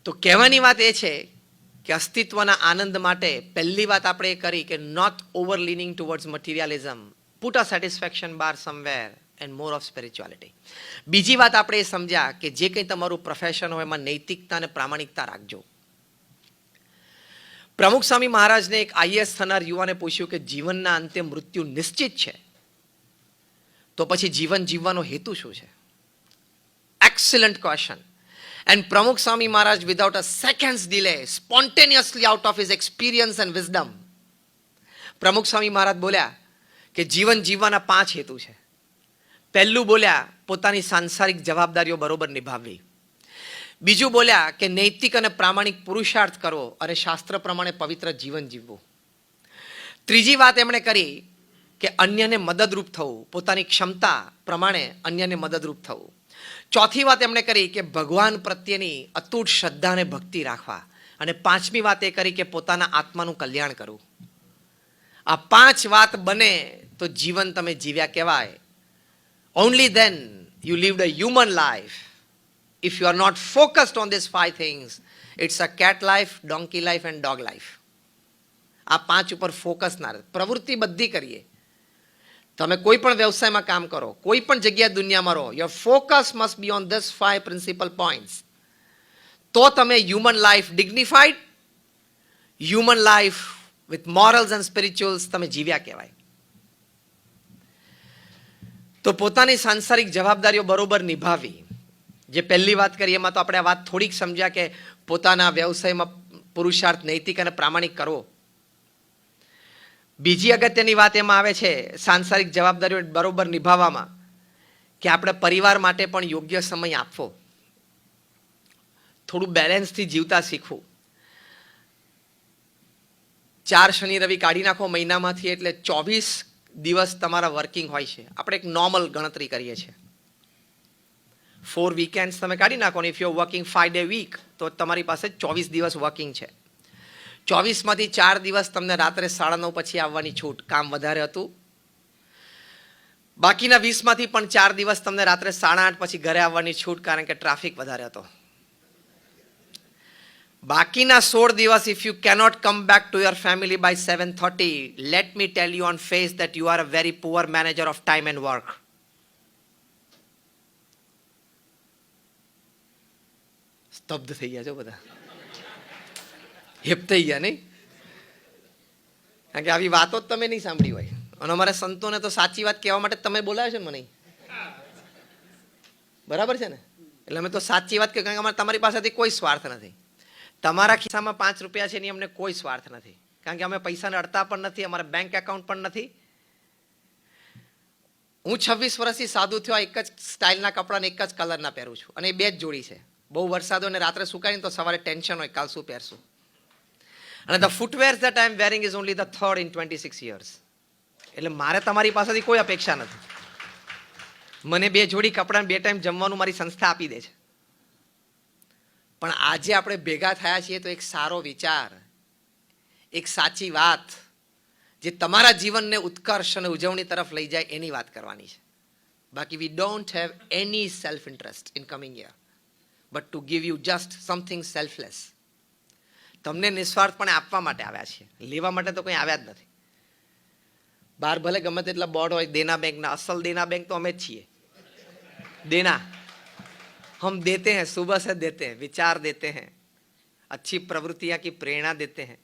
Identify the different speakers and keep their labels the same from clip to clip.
Speaker 1: તો કહેવાની વાત એ છે કે અસ્તિત્વના આનંદ માટે પહેલી વાત આપણે એ કરી કે not over leaning towards materialism, put a satisfaction bar somewhere and more of spirituality. બીજી વાત આપણે એ સમજ્યા કે જે કંઈ તમારું પ્રોફેશન હોય એમાં નૈતિકતા અને પ્રામાણિકતા રાખજો. પ્રમુખ સ્વામી મહારાજને એક આઈએએસ થનાર યુવાને પૂછ્યું કે જીવનના અંતે મૃત્યુ નિશ્ચિત છે, તો પછી જીવન જીવવાનો હેતુ શું છે? Excellent question. And Pramukh Swami Maharaj, without a second's delay, spontaneously out of his experience and wisdom, Pramukh Swami Maharaj બોલ્યા કે જીવન જીવવાના 5 હેતુ છે. પહેલું બોલ્યા પોતાની સાંસારિક જવાબદારીઓ બરોબર નિભાવવી. બીજું બોલ્યા કે નૈતિક અને પ્રામાણિક પુરુષાર્થ કરવો અને શાસ્ત્ર પ્રમાણે પવિત્ર જીવન જીવવું. ત્રીજી વાત એમણે કરી કે અન્યને મદદરૂપ થવું, પોતાની ક્ષમતા પ્રમાણે અન્યને મદદરૂપ થવું. ચોથી વાત એમણે કરી કે ભગવાન પ્રત્યેની અતૂટ શ્રદ્ધા અને ભક્તિ રાખવા. અને પાંચમી વાત એ કરી કે પોતાના આત્માનું કલ્યાણ કરવું. આ 5 વાત બને તો જીવન તમે જીવ્યા કહેવાય. Only then you lived a human life. If you are not focused on these 5 things, it's a cat life, donkey life and dog life. આ 5 ઉપર ફોકસ ના રહે. પ્રવૃત્તિ બધી કરીએ. તમે કોઈ પણ વ્યવસાયમાં કામ કરો, કોઈ પણ જગ્યાએ દુનિયામાં રહો, your focus must be on this 5 principal points. તો તમે human life ડિગ્નિફાઈડ, human life with morals and સ્પિરિચ્યુઅલ્સ તમે જીવ્યા કહેવાય. તો પોતાની સાંસારિક જવાબદારીઓ બરોબર નિભાવી. જે પહેલી વાત કરી એમાં તો આપણે આ વાત થોડીક સમજ્યા કે પોતાના વ્યવસાયમાં પુરુષાર્થ નૈતિક અને પ્રામાણિક કરવો. બીજી અગત્યની વાત એમાં આવે છે સાંસારિક જવાબદારીઓ બરોબર નિભાવવામાં કે આપણે પરિવાર માટે પણ યોગ્ય સમય આપવો, થોડું બેલેન્સથી જીવતા શીખવું. 4 શનિ રવિ કાઢી નાખો મહિનામાંથી એટલે 24 દિવસ તમારા વર્કિંગ હોય છે. આપણે એક નોર્મલ ગણતરી કરીએ છીએ. 4 વીકેન્ડ્સ તમે કાઢી નાખો ને if you are working 5 day week તો તમારી પાસે 24 દિવસ વર્કિંગ છે. 24 માંથી 4 દિવસ તમને રાત્રે 9:30 પછી આવવાની છૂટ, કામ વધારે હતું. બાકીના 20 માંથી પણ 4 દિવસ તમને રાત્રે 8:30 પછી ઘરે આવવાની છૂટ કારણ કે ટ્રાફિક વધારે હતો. બાકીના 16 દિવસ if you cannot come back to your family by 7:30, let me tell you on face that you are a very poor manager of time and work. સ્તબ્ધ થઈ ગયા છો બધા, હેપ થઈ ગયા નહીં? કારણ કે આવી વાતો જ તમે નહીં સાંભળી હોય. અને અમારા સંતોને તો સાચી વાત કહેવા માટે તમે બોલાવ્યો છે મને, બરાબર છે ને? એટલે અમે તો સાચી વાત કહે, કારણ કે અમારે તમારી પાસેથી કોઈ સ્વાર્થ નથી. તમારા ખિસ્સામાં 5 રૂપિયા છે એની અમને કોઈ સ્વાર્થ નથી, કારણ કે અમે પૈસાને અડતા પણ નથી, અમારા બેંક એકાઉન્ટ પણ નથી. હું 26 વર્ષથી સાધુ થયો, એક જ સ્ટાઇલના કપડાને એક જ કલરના પહેરું છું અને એ 2 જ જોડી છે. બહુ વરસાદ હોય ને રાત્રે સુકાઈને તો સવારે ટેન્શન હોય કાલ શું પહેરશું. અને the footwear that I am wearing is only the 3rd in 26 years. એટલે મારે તમારી પાસેથી કોઈ અપેક્ષા નથી. મને 2 જોડી કપડાં 2 ટાઈમ જમવાનું મારી સંસ્થા આપી દે છે. પણ આજે આપણે ભેગા થયા છીએ તો એક સારો વિચાર, એક સાચી વાત જે તમારા જીવનને ઉત્કર્ષ અને ઉજવણી તરફ લઈ જાય એની વાત કરવાની છે. બાકી we don't have any self interest in coming here but to give you just something selfless. તમને નિસ્વાર્થપણે આપવા માટે આવ્યા છીએ, લેવા માટે તો કંઈ આવ્યા જ નથી. બહાર ભલે ગમે તેટલા બોર્ડ હોય દેના બેંકના, અસલ દેના બેંક તો અમે જ છીએ. દેના हम देते हैं, सुबह से देते हैं, विचार देते हैं, अच्छी प्रवृत्तियां की प्रेरणा देते हैं,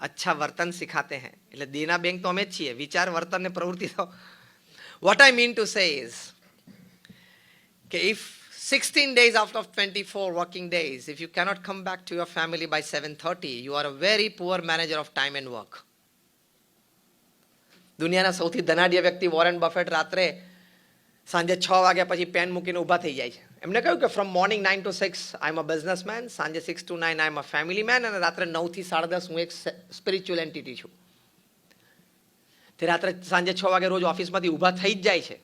Speaker 1: अच्छा वर्तन सिखाते हैं. એટલે દેના બેંક તો અમે જ છીએ. વિચાર, વર્તન ને પ્રવૃત્તિ તો what I mean to say is કે if 16 days out of 24 working days, if you cannot come back to your family by 7:30, you are a very poor manager of time and work. દુનિયાના સૌથી ધનાઢ્ય વ્યક્તિ Warren buffet રાત્રે સાંજે 6 વાગ્યા પછી pen મૂકીને ઊભા થઈ જાય છે. એમને કહ્યું કે from morning 9 to 6 I am a businessman, સાંજે 6 to 9 I am a family man, અને રાત્રે 9 થી 10:30 હું એક સ્પિરિચ્યુઅલ એન્ટિટી છું. તે રાત્રે સાંજે 6 વાગે રોજ ઓફિસમાંથી ઊભા થઈ જ જાય છે.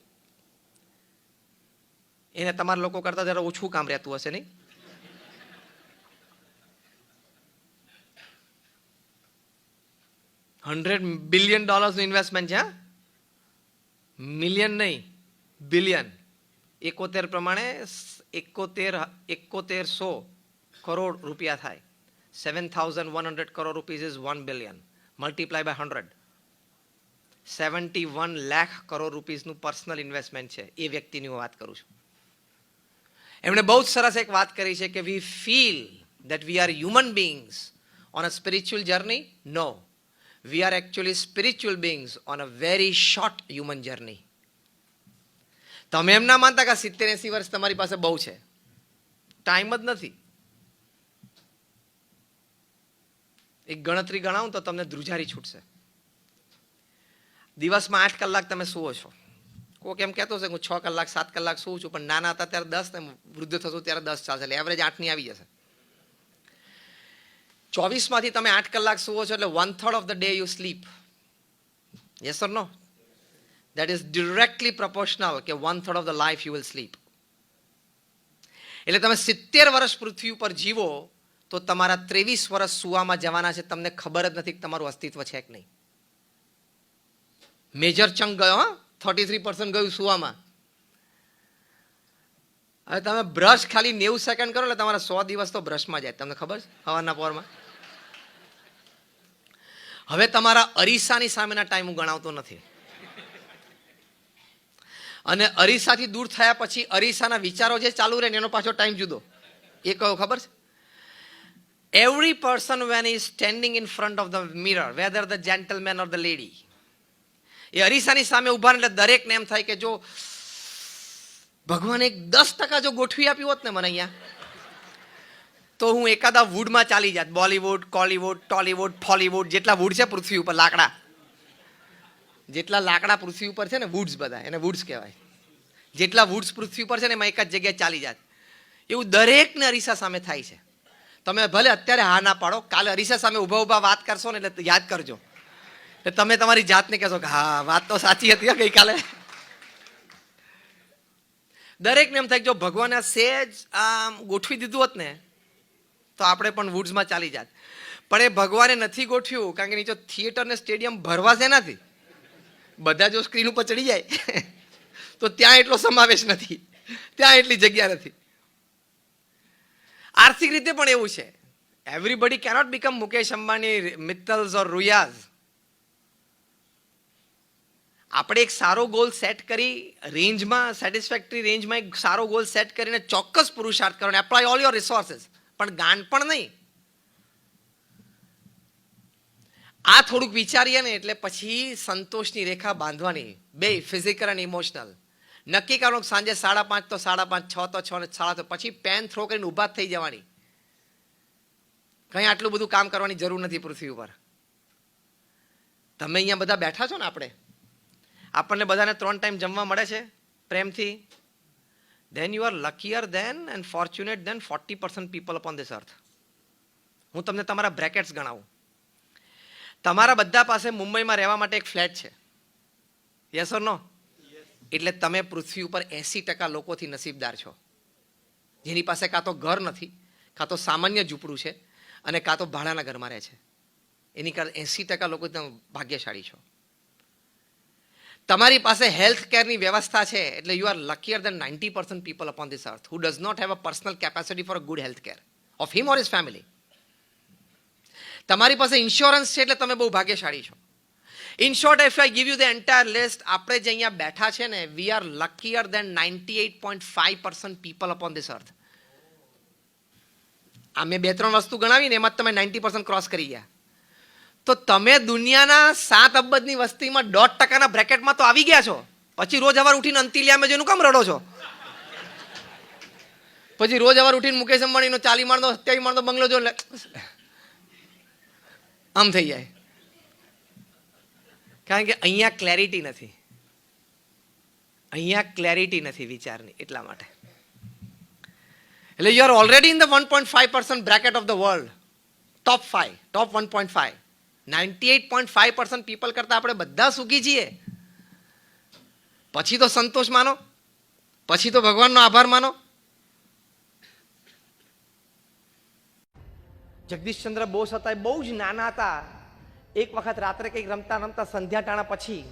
Speaker 1: એને તમારા લોકો કરતા જરા ઓછું કામ રહેતું હશે નહીં? $100 billion ઇન્વેસ્ટમેન્ટ છે. મિલિયન નહીં, બિલિયન. 71 પ્રમાણે 7100 કરોડ રૂપિયા થાય. 7,100 crore rupees is 1 billion. Multiply by 100. 71 lakh crore રૂપીસનું પર્સનલ ઇન્વેસ્ટમેન્ટ છે. એ વ્યક્તિની હું વાત કરું છું. એમણે બહુ જ સરસ એક વાત કરી છે કે વી feel that we are human beings on a spiritual journey. No, we are actually spiritual beings on a very short human journey. તમે એમ ના માનતા કે 70-80 વર્ષ તમારી પાસે બહુ છે. ટાઈમ જ નથી. એક ગણતરી ગણાવું તો તમને ધ્રુજારી છૂટશે. દિવસમાં 8 કલાક તમે સુવો છો. કોઈક એમ કહેતો છે હું 6 કલાક 7 કલાક સુવું છું, પણ નાના હતા ત્યારે 10 ને વૃદ્ધ થશો ત્યારે 10 ચાલશે, એટલે એવરેજ 8 ની આવી જશે. 24 માંથી તમે 8 કલાક સુવો છો એટલે 1/3 of the day you sleep. Yes or no? That is directly proportional કે 1/3 of the life you will sleep. એટલે તમે 70 વર્ષ પૃથ્વી ઉપર જીવો તો તમારા 23 વર્ષ સુવામાં જવાના છે, તમને ખબર જ નથી કે તમારું અસ્તિત્વ છે કે નહીં. મેજર ચંક ગયો, 33% ગયું સુવામાં. હવે તમે બ્રશ ખાલી 90 સેકન્ડ કરો એટલે તમારા 100 દિવસ તો બ્રશમાં જાય, તમને ખબર છે, હવાના પોરમાં. હવે તમારા અરીસાની સામેના ટાઈમ હું ગણાવતો નથી. અને અરીસાથી દૂર થયા પછી અરીસાના વિચારો જે ચાલુ રહે ને એનો પાછો ટાઈમ જુદો. એ કયો ખબર છે? Every person when he is standing in front of the mirror, whether the gentleman or the lady, એ અરીસાની સામે ઉભા એટલે દરેકને એમ થાય કે જો ભગવાને 10% જો ગોઠવી આપ્યું હોત ને મને અહીંયા, તો હું એકાદા વુડમાં ચાલી જાત. બોલીવુડ, કોલીવુડ, ટોલીવુડ, ફોલીવુડ, જેટલા વુડ છે પૃથ્વી ઉપર, લાકડા, જેટલા લાકડા પૃથ્વી ઉપર છે ને, વુડ્સ બધા, એને વુડ્સ કહેવાય. જેટલા વુડ્સ પૃથ્વી ઉપર છે ને એમાં એક જ જગ્યાએ ચાલી જાત. એવું દરેકને અરીસા સામે થાય છે. તમે ભલે અત્યારે હા ના પાડો, કાલે અરીસા સામે ઊભા ઊભા વાત કરશો ને એટલે યાદ કરજો. એટલે તમે તમારી જાતને કહેશો કે હા વાત તો સાચી હતી ગઈકાલે. દરેકને એમ થાય કે જો ભગવાને સહેજ આમ ગોઠવી દીધું હોત ને તો આપણે પણ વુડ્સમાં ચાલી જાત. પણ એ ભગવાને નથી ગોઠવ્યું, કારણ કે નીચે થિયેટર ને સ્ટેડિયમ ભરવા છે નથી. બધા જો સ્ક્રીન ઉપર ચડી જાય તો ત્યાં એટલો સમાવેશ નથી, ત્યાં એટલી જગ્યા નથી. આર્થિક રીતે પણ એવું છે. Everybody cannot become Mukesh Ambani, Mittals or Ruias. આપણે એક સારો ગોલ સેટ કરી, રેન્જમાં, સેટિસ્ફેક્ટરી રેન્જમાં એક સારો ગોલ સેટ કરીને ચોક્કસ પુરુષાર્થ કરો, એપ્લાય ઓલ યોર રિસોર્સિસ, પણ ગાંડ પણ નહીં. આ થોડુંક વિચારીએ ને એટલે પછી સંતોષની રેખા બાંધવાની, બે ફિઝિકલ અને ઇમોશનલ. નક્કી કરો સાંજે 5:30 તો 5:30, 6 તો 6 ને 6:30, પછી પેન થ્રો કરીને ઊભા થઈ જવાની. કંઈ આટલું બધું કામ કરવાની જરૂર નથી પૃથ્વી ઉપર. તમે અહીંયા બધા બેઠા છો ને, આપણને બધાને 3 ટાઈમ જમવા મળે છે પ્રેમથી. then you are luckier than and fortunate than 40% people upon this earth. હું તમને તમારા બ્રેકેટ્સ ગણાવું. તમારા બધા પાસે મુંબઈમાં રહેવા માટે એક ફ્લેટ છે. યસ ઓર નો? એટલે તમે પૃથ્વી ઉપર 80% લોકોથી નસીબદાર છો, જેની પાસે કાં તો ઘર નથી, કાં તો સામાન્ય ઝૂંપડું છે, અને કાં તો ભાડાના ઘરમાં રહે છે. એની કારણે 80% લોકો તમે ભાગ્યશાળી છો. તમારી પાસે હેલ્થ કેરની વ્યવસ્થા છે, એટલે you are luckier than 90% people upon this earth who does not have a personal capacity for a good health care of him or his family. તમારી પાસે ઇન્સ્યોરન્સ છે એટલે તમે બહુ ભાગ્યશાળી છો. In short, if I give you the entire list, આપણે જે અહીંયા બેઠા છે ને, we are luckier than 98.5% people upon this earth. આ મેં 2-3 વસ્તુ ગણાવીને એમાં તમે 90% ક્રોસ કરી ગયા. તો તમે દુનિયાના 7 અબજની વસ્તીમાં 1.5%ના બ્રેકેટમાં તો આવી ગયા છો. પછી રોજ સવાર ઉઠીને અંતિલિયામાં જેનું કામ રડો છો? પછી રોજ સવાર ઉઠીને મુકેશ અંબાણીનો 40 માળનો 27 માળનો બંગલો જો આમ થઈ જાય. કારણ કે અહીંયા ક્લેરિટી નથી, અહીંયા ક્લેરિટી નથી વિચારની, એટલા માટે. એટલે you R already in the 1.5% bracket of the world, top 5, top 1.5. 98.5% people કરતા આપણે બધા સુખી છીએ. પછી તો સંતોષ માનો, પછી તો ભગવાનનો આભાર માનો. જગદીશચંદ્ર બોઝ હતા, એ બહુ જ નાના હતા. એક વખત રાત્રે કંઈક રમતા રમતા સંધ્યા ટાણા પછી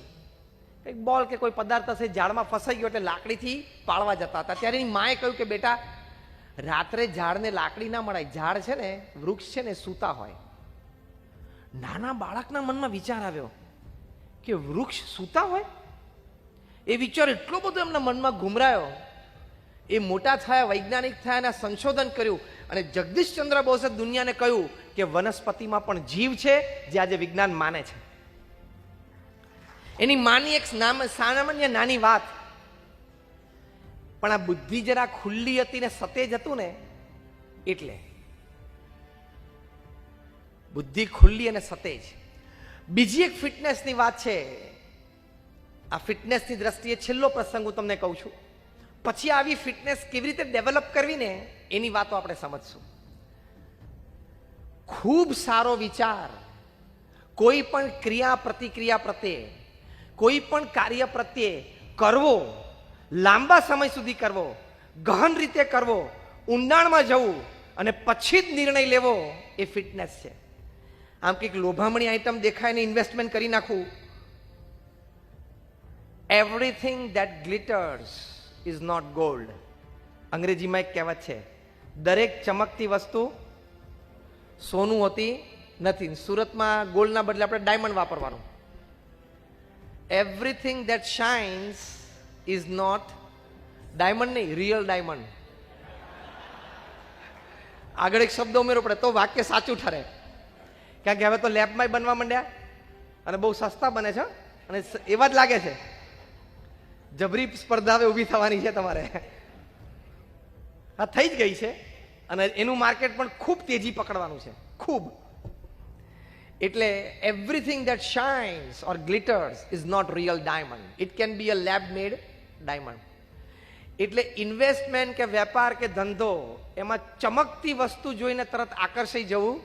Speaker 1: કંઈક બોલ કે કોઈ પદાર્થ હશે ઝાડમાં ફસાઈ ગયો, એટલે લાકડીથી પાળવા જતા હતા. ત્યારે એની માએ કહ્યું કે બેટા રાત્રે ઝાડને લાકડી ના મળાય. ઝાડ છે ને, વૃક્ષ છે ને, સૂતા હોય. નાના બાળકના મનમાં વિચાર આવ્યો કે વૃક્ષ સૂતા હોય. એ વિચાર એટલો બધો એમના મનમાં ઘુમરાયો. એ મોટા થયા, વૈજ્ઞાનિક થયા અને સંશોધન કર્યું અને જગદીશચંદ્ર બોઝે દુનિયાને કહ્યું કે વનસ્પતિમાં પણ જીવ છે, જે આજે વિજ્ઞાન માને છે. એની માની એક સામાન્ય નાની વાત, પણ આ બુદ્ધિ જરા ખુલ્લી હતી ને સતેજ હતું ને, એટલે બુદ્ધિ ખુલ્લી અને સતેજ. બીજી એક ફિટનેસની વાત છે. આ ફિટનેસની દ્રષ્ટિએ છેલ્લો પ્રસંગ હું તમને કહું છું, પછી આવી ફિટનેસ કેવી રીતે ડેવલપ કરવી ને એની વાતો આપણે સમજશું. ખૂબ સારો વિચાર કોઈ પણ ક્રિયા પ્રતિક્રિયા પ્રત્યે, કોઈ પણ કાર્ય પ્રત્યે કરવો, લાંબા સમય સુધી કરવો, ગહન રીતે કરવો, ઊંડાણમાં જવું અને પછી જ નિર્ણય લેવો, એ ફિટનેસ છે. આમ કંઈક લોભામણી આઈટમ દેખાય ને ઇન્વેસ્ટમેન્ટ કરી નાખવું. Everything that glitters is not gold. અંગ્રેજીમાં એક કહેવત છે, દરેક ચમકતી વસ્તુ સોનું હોતી નથી. સુરતમાં ગોલ્ડના બદલે આપણે ડાયમંડ વાપરવાનું. Everything that shines is not diamond, નહીં, રિયલ ડાયમંડ. આગળ એક શબ્દ ઉમેરવો પડે તો વાક્ય સાચું ઠરે. કારણ કે હવે તો લેબમાં બનવા માંડ્યા અને બહુ સસ્તા બને છે અને એવા જ લાગે છે. જબરી સ્પર્ધા હવે ઊભી થવાની છે તમારે. હા, થઈ જ ગઈ છે અને એનું માર્કેટ પણ ખૂબ તેજી પકડવાનું છે, ખૂબ. એટલે everything that shines or glitters is not real diamond. It can be a lab made diamond. એટલે ઇન્વેસ્ટમેન્ટ કે વેપાર કે ધંધો, એમાં ચમકતી વસ્તુ જોઈને તરત આકર્ષાઈ જવું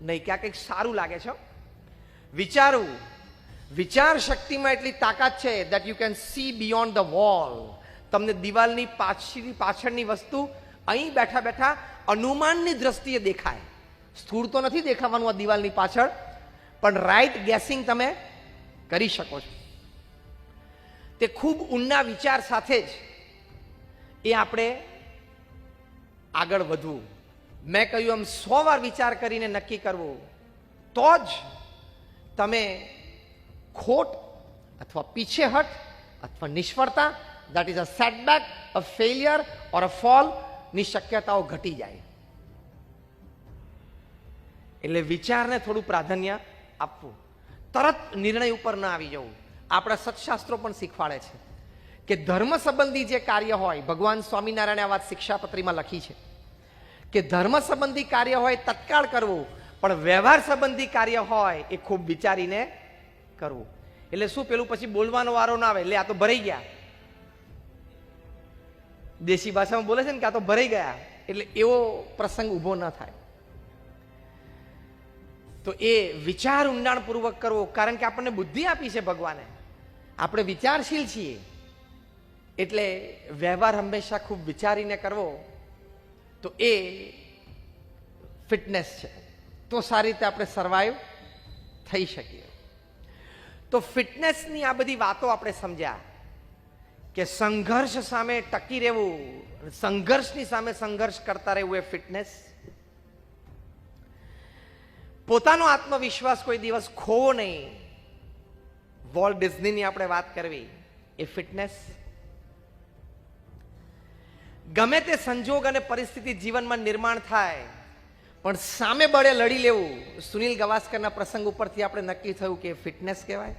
Speaker 1: નહીં. ક્યાં કંઈક સારું લાગે છે, વિચારવું. વિચાર શક્તિમાં એટલી તાકાત છે that you can see beyond the wall. તમને દિવાલની પાછળની વસ્તુ અહીં બેઠા બેઠા અનુમાનની દ્રષ્ટિએ દેખાય. સ્થૂળ તો નથી દેખાવાનું આ દિવાલની પાછળ, પણ રાઈટ ગેસિંગ તમે કરી શકો છો. તે ખૂબ ઊંડા વિચાર સાથે જ એ આપણે આગળ વધવું. મેં કહ્યું એમ 100 વાર વિચાર કરીને નક્કી કરવું, તો જ તમે ખોટ અથવા પીછેહટ અથવા નિષ્ફળતા, that is a setback, a failure or a fall ની શક્યતાઓ ઘટી જાય. એટલે વિચારને થોડું પ્રાધાન્ય આપવું, તરત નિર્ણય ઉપર ન આવી જવું. આપણા સત્શાસ્ત્રો પણ શીખવાડે છે કે ધર્મ સંબંધી જે કાર્ય હોય, ભગવાન સ્વામિનારાયણે આ વાત શિક્ષાપત્રીમાં લખી છે કે ધર્મ સંબંધી કાર્ય હોય તત્કાળ કરવું, પણ વ્યવહાર સંબંધી કાર્ય હોય એ ખૂબ વિચારીને કરવું. એટલે શું, પેલું પછી બોલવાનો વારો ના આવે, એટલે આ તો ભરાઈ ગયા. દેશી ભાષામાં બોલે છે ને કે આ તો ભરાઈ ગયા, એટલે એવો પ્રસંગ ઊભો ન થાય. તો એ વિચાર ઊંડાણપૂર્વક કરવો, કારણ કે આપણને બુદ્ધિ આપી છે ભગવાને, આપણે વિચારશીલ છીએ. એટલે વ્યવહાર હંમેશા ખૂબ વિચારીને કરવો, તો એ ફિટનેસ છે. તો સારી રીતે આપણે સર્વાઈવ થઈ શકીએ. તો ફિટનેસની આ બધી વાતો આપણે સમજ્યા કે સંઘર્ષ સામે ટકી રહેવું, સંઘર્ષની સામે સંઘર્ષ કરતા રહેવું એ ફિટનેસ. પોતાનો આત્મવિશ્વાસ કોઈ દિવસ ખોવો નહીં, વોલ્ટ ડિઝનીની આપણે વાત કરવી, એ ફિટનેસ. ગમે તે સંજોગ અને પરિસ્થિતિ જીવનમાં નિર્માણ થાય, પણ સામે બળે લડી લેવું, સુનિલ ગાવસ્કરના પ્રસંગ ઉપરથી આપણે નક્કી થયું કે ફિટનેસ કહેવાય.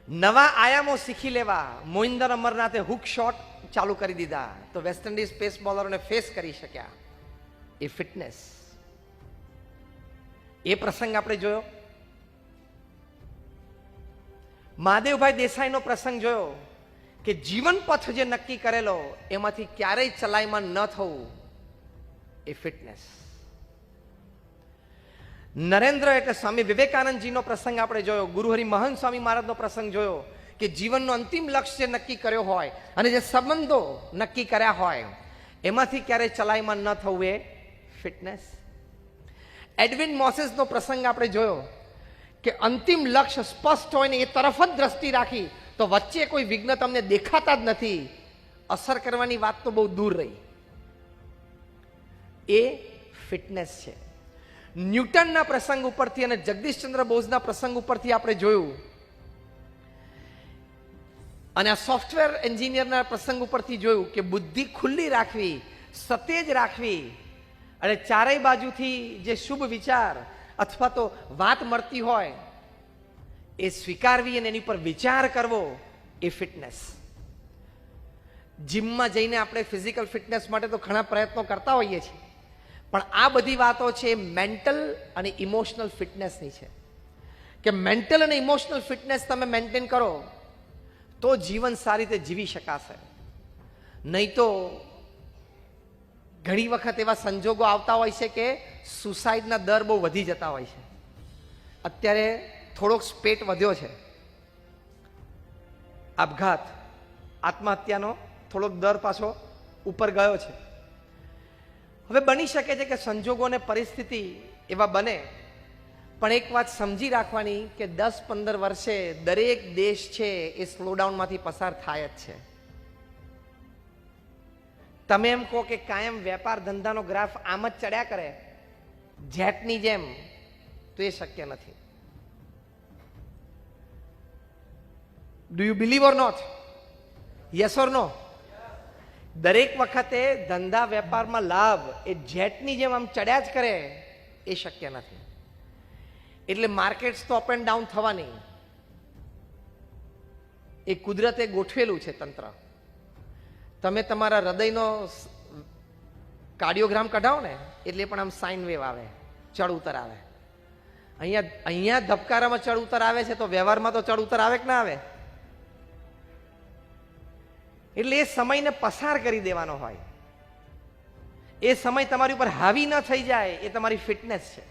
Speaker 1: નવા આયામો શીખી લેવા. મોહિન્દર અમરનાથે હુક શોટ ચાલુ કરી દીધા તો વેસ્ટ ઇન્ડિઝ પેસ બોલરોને ફેસ કરી શક્યા, એ ફિટનેસ. એ પ્રસંગ આપણે જોયો. મહાદેવભાઈ દેસાઈનો પ્રસંગ જોયો કે જીવન પથ જે નક્કી કરેલો એમાંથી ક્યારેય ચલાયમાન ન થવું, એ ફિટનેસ. નરેન્દ્ર એટલે સ્વામી વિવેકાનંદજીનો પ્રસંગ આપણે જોયો. ગુરુહરિ મહંત સ્વામી મહારાજનો પ્રસંગ જોયો કે જીવનનો અંતિમ લક્ષ્ય નક્કી કર્યો હોય અને જે સંબંધો નક્કી કર્યા હોય એમાંથી ક્યારેય ચલાયમાન ન થવું, એ ફિટનેસ. એડવિન મોસેસનો પ્રસંગ આપણે જોયો કે અંતિમ લક્ષ્ય સ્પષ્ટ હોય ને એ તરફ જ દ્રષ્ટિ રાખી તો વચ્ચે કોઈ વિઘ્ન તમને દેખાતા જ નથી, અસર કરવાની વાત તો બહુ દૂર રહી, એ ફિટનેસ છે. ન્યૂટનના પ્રસંગ ઉપરથી અને જગદીશચંદ્ર બોઝના પ્રસંગ ઉપરથી આપણે જોયું, અને આ સોફ્ટવેર એન્જિનિયરના પ્રસંગ ઉપરથી જોયું કે બુદ્ધિ ખુલ્લી રાખવી, સતેજ રાખવી, અને ચારેય બાજુથી જે શુભ વિચાર અથવા તો વાત મળતી હોય એ સ્વીકારવી અને એની પર વિચાર કરવો, એ ફિટનેસ. જીમમાં જઈને આપણે ફિઝિકલ ફિટનેસ માટે તો ઘણા પ્રયત્નો કરતા હોઈએ છીએ, પણ આ બધી વાતો છે મેન્ટલ અને ઇમોશનલ ફિટનેસની છે, કે મેન્ટલ અને ઇમોશનલ ફિટનેસ તમે મેન્ટેન કરો તો જીવન સારી રીતે જીવી શકાશે. નહીં તો ઘણી વખત એવા સંજોગો આવતા હોય છે કે સુસાઇડના દર બહુ વધી જતા હોય છે. અત્યારે થોડોક સ્પેટ વધ્યો છે, આપઘાત, આત્મહત્યાનો થોડોક દર પાછો ઉપર ગયો છે. હવે બની શકે છે કે સંજોગો અને પરિસ્થિતિ એવા બને, પણ એક વાત સમજી રાખવાની કે 10-15 વર્ષે દરેક દેશ છે એ સ્લોડાઉનમાંથી પસાર થાય જ છે. તમે એમ કહો કે કાયમ વેપાર ધંધાનો ગ્રાફ આમ જ ચડ્યા કરે જેટની જેમ, તો એ શક્ય નથી. Do you believe or not? Yes or no? દરેક વખતે ધંધા વેપારમાં લાભ એ જેટની જેમ આમ ચડ્યા જ કરે, એ શક્ય નથી. એટલે માર્કેટ્સ તો અપ એન્ડ ડાઉન થવાની, એ કુદરતે ગોઠવેલું છે તંત્ર. તમે તમારા હૃદયનો કાર્ડિયોગ્રામ કઢાવો ને એટલે પણ આમ સાઇન વેવ આવે, ચડ ઉતર આવે. અહીંયા ધબકારામાં ચડ ઉતર આવે છે, તો વ્યવહારમાં તો ચડ ઉતર આવે કે ના આવે? એટલે એ સમયને પસાર કરી દેવાનો હોય, એ સમય તમારી ઉપર હાવી ન થઈ જાય, એ તમારી ફિટનેસ છે.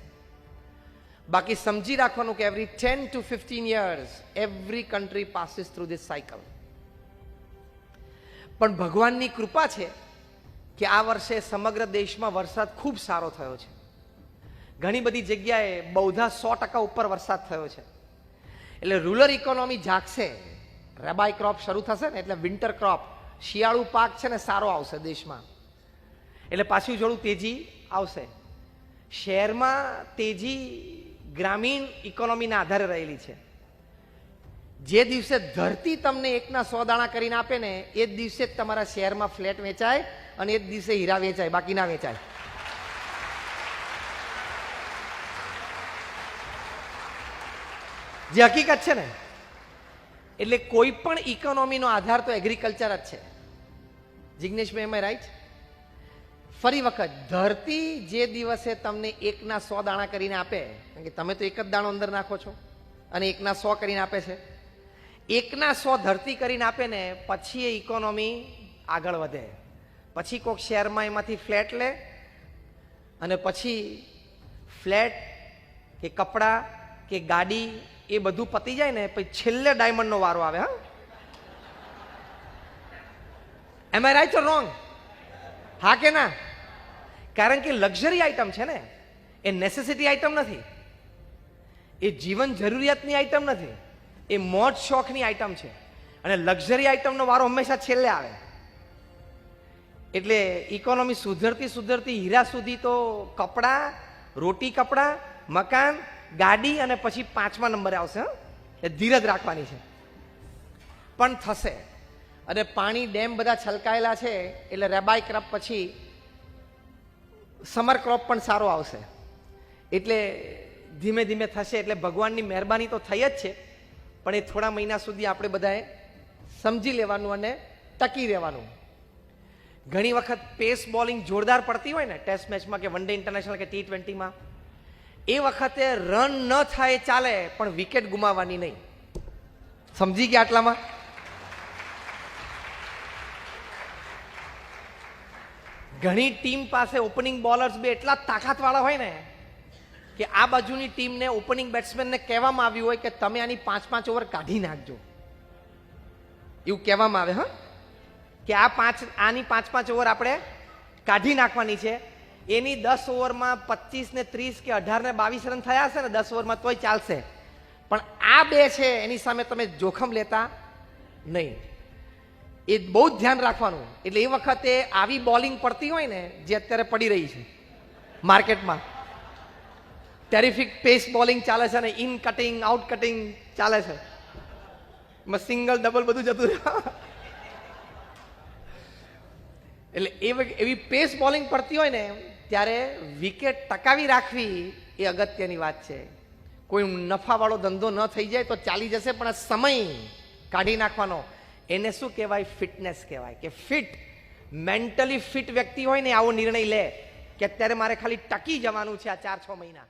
Speaker 1: બાકી સમજી રાખવાનું કે every 10 to 15 years every country passes through this cycle. પણ ભગવાનની કૃપા છે કે આ વર્ષે સમગ્ર દેશમાં વરસાદ ખૂબ સારો થયો છે. ઘણી બધી જગ્યાએ બહુધા 100% ઉપર વરસાદ થયો છે. એટલે રૂરલ ઇકોનોમી જાગશે. રેબાઈ ક્રોપ શરૂ થશે ને એટલે વિન્ટર ક્રોપ, શિયાળુ પાક છે ને સારો આવશે દેશમાં, એટલે પાછું જોડું તેજી આવશે. શહેરમાં તેજી ગ્રામીણ ઇકોનોમીના આધારે રહેલી છે. જે દિવસે ધરતી તમને 1/100 દાણા કરીને આપે ને એ જ દિવસે જ તમારા શહેરમાં ફ્લેટ વેચાય અને એ જ દિવસે હીરા વેચાય, બાકી ના વેચાય. જે હકીકત છે ને. એટલે કોઈ પણ ઇકોનોમીનો આધાર તો એગ્રીકલ્ચર જ છે. જિગ્નેશભાઈ, એમ રાઈટ? ફરી વખત, ધરતી જે દિવસે તમને 1/100 દાણા કરીને આપે, કારણ કે તમે તો એક જ દાણો અંદર નાખો છો અને 1/100 કરીને આપે છે, 1/100 ધરતી કરીને આપે ને પછી એ ઇકોનોમી આગળ વધે. પછી કોઈક શહેરમાં એમાંથી ફ્લેટ લે અને પછી ફ્લેટ કે કપડાં કે ગાડી એ બધું પતી જાય ને પછી છેલ્લે ડાયમંડનો વારો આવે. હા, એમ આઈ રાઈટ ઓર રોંગ? હા કે ના? કારણ કે લક્ઝરી આઈટમ છે ને, એ નેસેસિટી આઈટમ નથી, એ જીવન જરૂરિયાતની આઈટમ નથી, એ મોજ શોખની આઈટમ છે. અને લક્ઝરી આઈટમનો વારો હંમેશા છેલ્લે આવે. એટલે ઇકોનોમી સુધરતી સુધરતી હીરા સુધી તો કપડાં, રોટી કપડાં, મકાન, ગાડી અને પછી 5મા નંબરે આવશે. એ ધીરજ રાખવાની છે, પણ થશે. અને પાણી ડેમ બધા છલકાયેલા છે એટલે રેબાઈ ક્રોપ પછી સમર ક્રોપ પણ સારો આવશે. એટલે ધીમે ધીમે થશે. એટલે ભગવાનની મહેરબાની તો થઈ જ છે, પણ એ થોડા મહિના સુધી આપણે બધાએ સમજી લેવાનું અને ટકી રહેવાનું. ઘણી વખત પેસ બોલિંગ જોરદાર પડતી હોય ને ટેસ્ટ મેચમાં કે વન ડે ઇન્ટરનેશનલ કે T20માં, એ વખતે રન ન થાય ચાલે, પણ વિકેટ ગુમાવવાની નહીં. સમજી ગયા આટલામાં? ઘણી ટીમ પાસે ઓપનિંગ બોલર્સ બે એટલા તાકાતવાળા હોય ને કે આ બાજુની ટીમને ઓપનિંગ બેટ્સમેનને કહેવામાં આવ્યું હોય કે તમે આની 5-5 ઓવર કાઢી નાખજો, એવું કહેવામાં આવે. હા, કે આની 5-5 ઓવર આપણે કાઢી નાખવાની છે. એની 10 ઓવરમાં 25 ને 30 કે 18 ને 22 રન થયા હશે ને 10 ઓવરમાં, તોય ચાલશે. પણ આ બે છે એની સામે તમે જોખમ લેતા નહીં.
Speaker 2: એ બહુ જ ધ્યાન રાખવાનું. એટલે એ વખતે આવી બોલિંગ પડતી હોય ને જે અત્યારે પડી રહી છે માર્કેટમાં, ટેરિફિક પેસ બોલિંગ ચાલે છે ને ઇન કટિંગ આઉટ કટિંગ ચાલે છે, એમાં સિંગલ ડબલ બધું જતું રહે. એટલે એવી પેસ બોલિંગ પડતી હોય ને ત્યારે વિકેટ ટકાવી રાખવી એ અગત્યની વાત છે. કોઈ નફાવાળો ધંધો ન થઈ જાય તો ચાલી જશે, પણ આ સમય કાઢી નાખવાનો એને શું કહેવાય? ફિટનેસ કહેવાય. કે ફિટ, મેન્ટલી ફિટ વ્યક્તિ હોય ને આવો નિર્ણય લે કે અત્યારે મારે ખાલી ટકી જવાનું છે આ 4-6 મહિના.